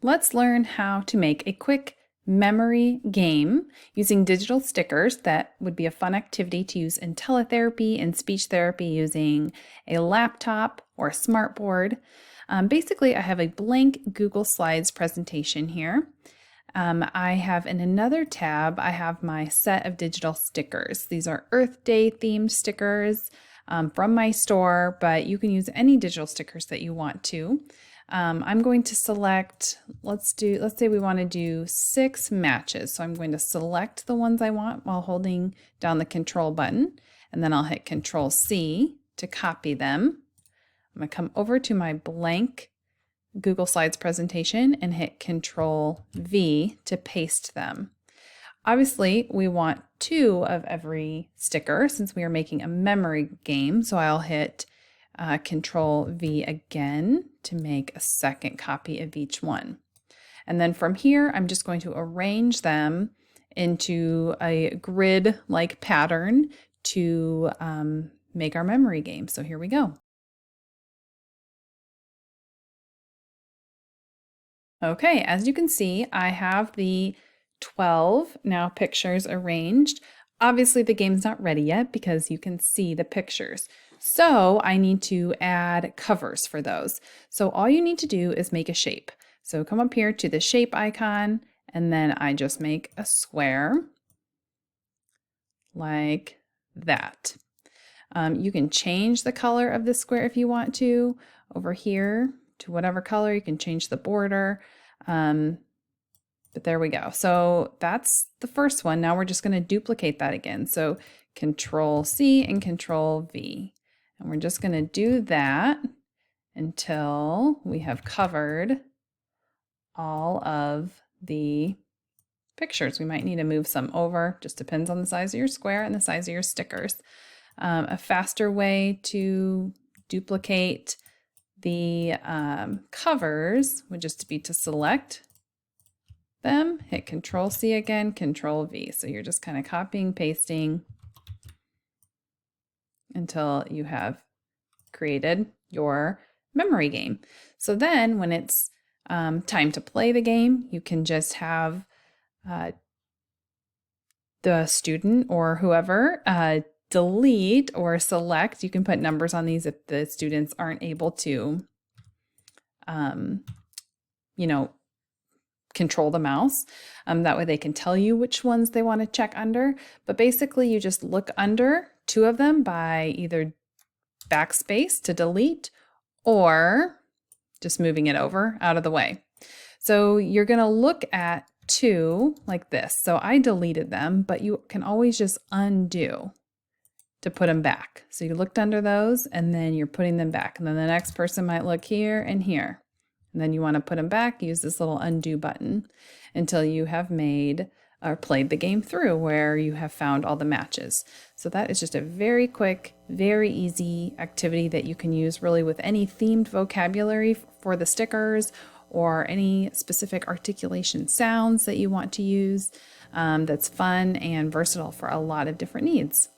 let's learn how to make a quick memory game using digital stickers. That would be a fun activity to use in teletherapy and speech therapy using a laptop or a smartboard. Basically, I have a blank Google Slides presentation here. I have in another tab, I have my set of digital stickers. These are Earth Day themed stickers from my store, but you can use any digital stickers that you want to. I'm going to select, let's say we want to do 6 matches. So I'm going to select the ones I want while holding down the control button, and then I'll hit Control C to copy them. I'm going to come over to my blank Google Slides presentation and hit Control V to paste them. Obviously, we want 2 of every sticker since we are making a memory game. So I'll hit Control V again to make a second copy of each one. And then from here, I'm just going to arrange them into a grid-like pattern to make our memory game. So here we go. Okay, as you can see, I have the 12 now pictures arranged. Obviously, the game's not ready yet because you can see the pictures. So I need to add covers for those. So all you need to do is make a shape. So come up here to the shape icon, and then I just make a square like that. You can change the color of the square if you want to. Over here to whatever color, you can change the border. But there we go. So that's the first one. Now we're just going to duplicate that again. So Control C and Control V. And we're just going to do that until we have covered all of the pictures. We might need to move some over. Just depends on the size of your square and the size of your stickers. A faster way to duplicate the covers would just be to select them, hit Control C again, Control V. So you're just kind of copying, pasting until you have created your memory game. So then when it's time to play the game, you can just have the student or whoever delete or select. You can put numbers on these if the students aren't able to, control the mouse. That way they can tell you which ones they want to check under. But basically you just look under 2 of them by either backspace to delete or just moving it over out of the way. So you're going to look at 2 like this. So I deleted them, but you can always just undo to put them back. So you looked under those and then you're putting them back. And then the next person might look here and here. And then you want to put them back, use this little undo button until you have made or played the game through where you have found all the matches. So that is just a very quick, very easy activity that you can use really with any themed vocabulary for the stickers or any specific articulation sounds that you want to use. That's fun and versatile for a lot of different needs.